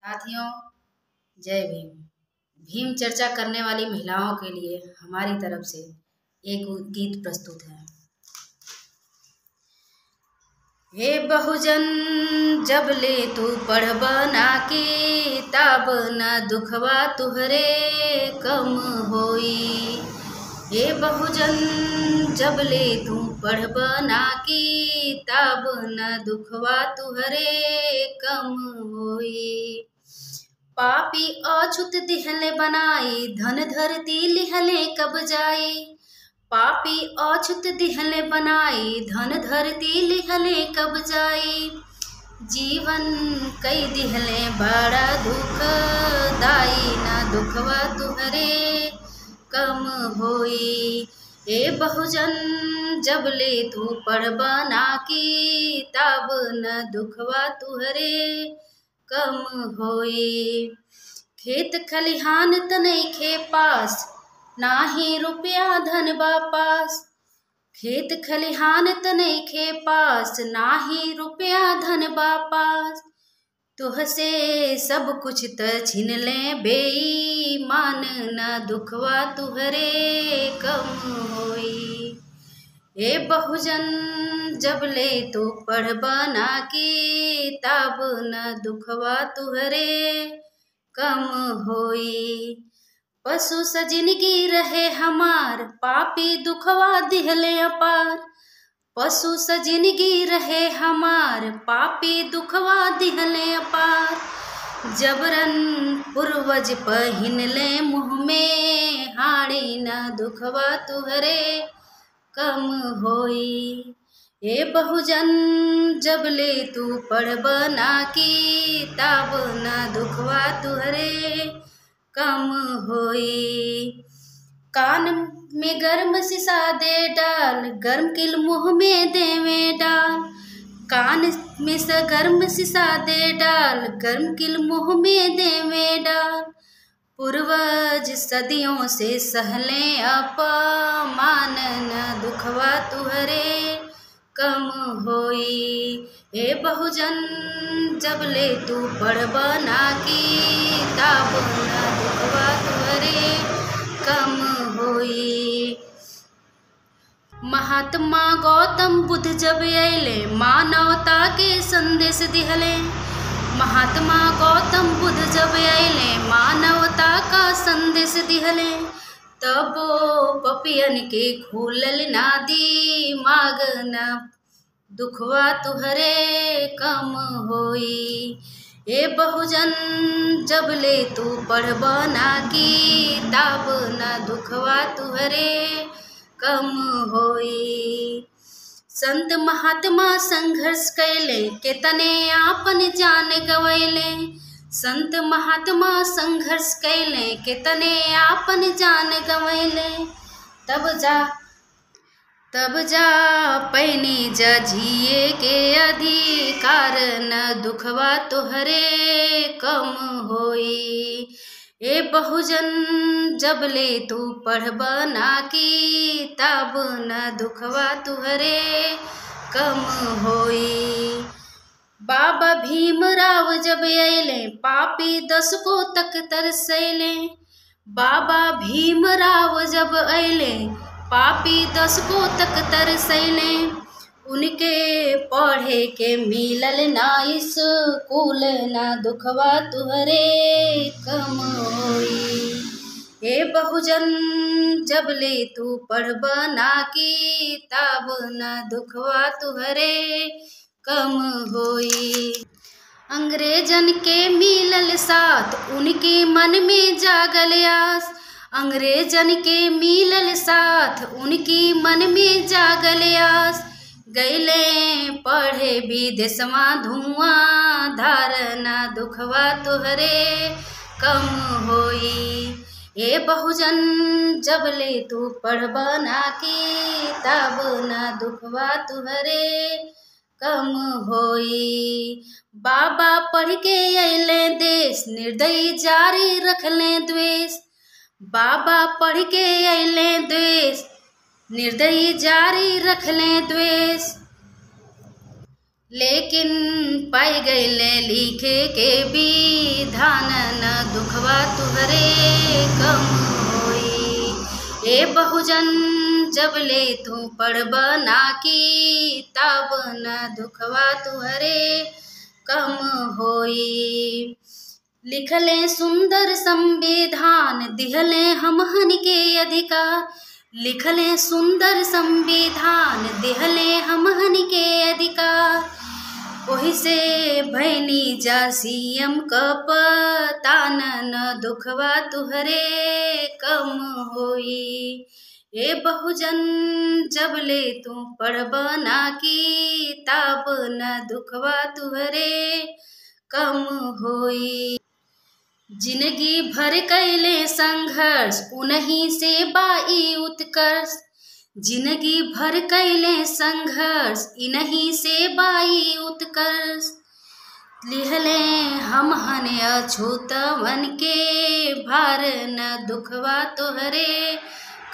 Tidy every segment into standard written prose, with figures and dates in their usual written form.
साथियों, जय भीम। भीम चर्चा करने वाली महिलाओं के लिए हमारी तरफ से एक गीत प्रस्तुत है। हे बहुजन जब ले तू पढ़बा ना किताब, न दुखवा तुहरे कम होई। हे बहुजन जब ले तू पढ़बा ना किताब, न दुखवा तुहरे कम होई। पापी अछूत दिहले बनाई, धन धरती लिहले कब जाई। पापी अछूत दिहले बनाई, धन धरती लिहले कब जाई। जीवन कई दिहले बड़ा दुख दाई, ना दुखवा तुहरे कम होई। ए बहुजन जब ले तू पढ़बा ना किताब, न दुखवा तुहरे कम होई। खेत खलिहान त नइखे पास, नाही रुपया धन बापास। खेत खलिहान त नइखे पास, नाही रुपया धन बापास। तुहसे सब कुछ त छीन ले बेईमान, न दुखवा तुहरे कम होई। ए बहुजन जब ले तू पढ़बा ना किताब, न दुखवा तुहरे कम होई। पशु स जिंदगी रहे हमार, पापी दुखवा दिहले अपार। पशु स जिंदगी रहे हमार, पापी दुखवा दिहले अपार। जबरन पूर्वज पहिनले मुँह में हाड़ी, न दुखवा तुहरे कम होई। ए बहुजन जब ले तू पढ़बा ना किताब, न दुखवा तुहरे कम होई। कान में गर्म शीशा दे डाल, गर्म किल मुँह में देवे डाल। कान में से गर्म शीशा दे डाल, गर्म किल मुँह में देवे डाल। पूर्वज सदियों से सहले अपमान, न दुखवा तुहरे कम होई। ए बहुजन जब ले तू पढ़बा ना किताब, न दुखवा तुहरे कम होई। महात्मा गौतम बुद्ध जब अइले, मानवता के संदेश दिहले। महात्मा गौतम बुद्ध जब अइले, मानवता का संदेश दिहले। तबो पपियन के खुलल ना दिमाग, न दुखवा तुहरे कम होई। ए बहुजन जब ले तू पढ़बा ना किताब, न दुखवा तुहरे कम होई। संत महात्मा संघर्ष कैले, केतने आपन जान गवैले। संत महात्मा संघर्ष कैले, केतने आपन जान गवैले। तब जा पैनी जा जिए के अधिकार, न दुखवा तुहरे कम होई। ए बहुजन जब ले तू पढ़बा ना किताब, न दुखवा तुहरे कम होई। बाबा भीमराव जब अइले, पापी 10 को तक तरसैले। बाबा भीमराव जब अइले, पापी 10 को तक तरसैले। उनके पढ़े के मिलल ना स्कूल, न दुखवा तुहरे कम होई। ए बहुजन जब ले तू पढ़बा ना किताब, न दुखवा तुहरे कम होई। अंग्रेजन के मिलल साथ, उनके मन में जागल आस। अंग्रेजन के मिलल साथ, उनकी मन में जागल आस। गैले पढ़े विदेशवा धुआं धार, न दुखवा तुहरे कम होई। ए बहुजन जब ले तू पढ़बा ना किताब, न दुखवा तुहरे कम होई। बाबा पढ़ के अइले देश, निर्दयी जारी रखले द्वेष। बाबा पढ़ के अइले देश, निर्दयी जारी रखले द्वेष। लेकिन पाई गईले लिखे के विधान, तुहरे कम होई। ए बहुजन जब ले तू पढ़ब ना किताब न दुखवा तुहरे कम होई। लिखले सुंदर संविधान दिहले हमहन के अधिकार। लिखले सुंदर संविधान दिहले हमहन के अधिकार। ओही से भैनी जा सीएम क पता न दुखवा तुहरे कम होई। ए बहुजन जब ले तू पढ़ब ना किताब न दुखवा तुहरे कम होई। जिंदगी भर कैले संघर्ष उन्हीं से बाई उत्कर्ष। जिंदगी भर कैले संघर्ष इन्हीं से बाई उत्कर्ष। लिहले हमहन अछूतवन के भार न दुखवा तोहरे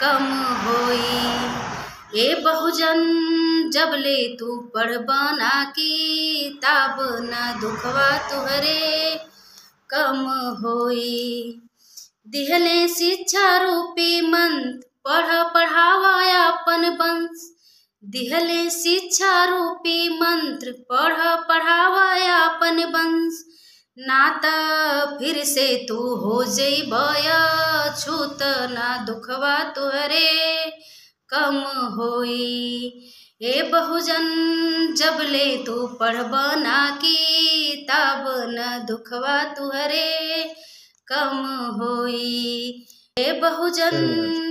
कम होई। ए बहुजन जब ले तू पढ़ब ना किताब न दुखवा तुहरे कम होई। दिहले शिक्षा रूपी मंत्र पढ़ पढ़ावा अपन वंश। दिहले शिक्षा रूपी मंत्र पढ़ पढ़ावा अपन वंश। नाता फिर से तू हो जइब अछूत ना दुखवा तुहरे कम होई। ए बहुजन जब ले तू पढ़ब ना किताब न दुखवा तुहरे कम होई। ए बहुजन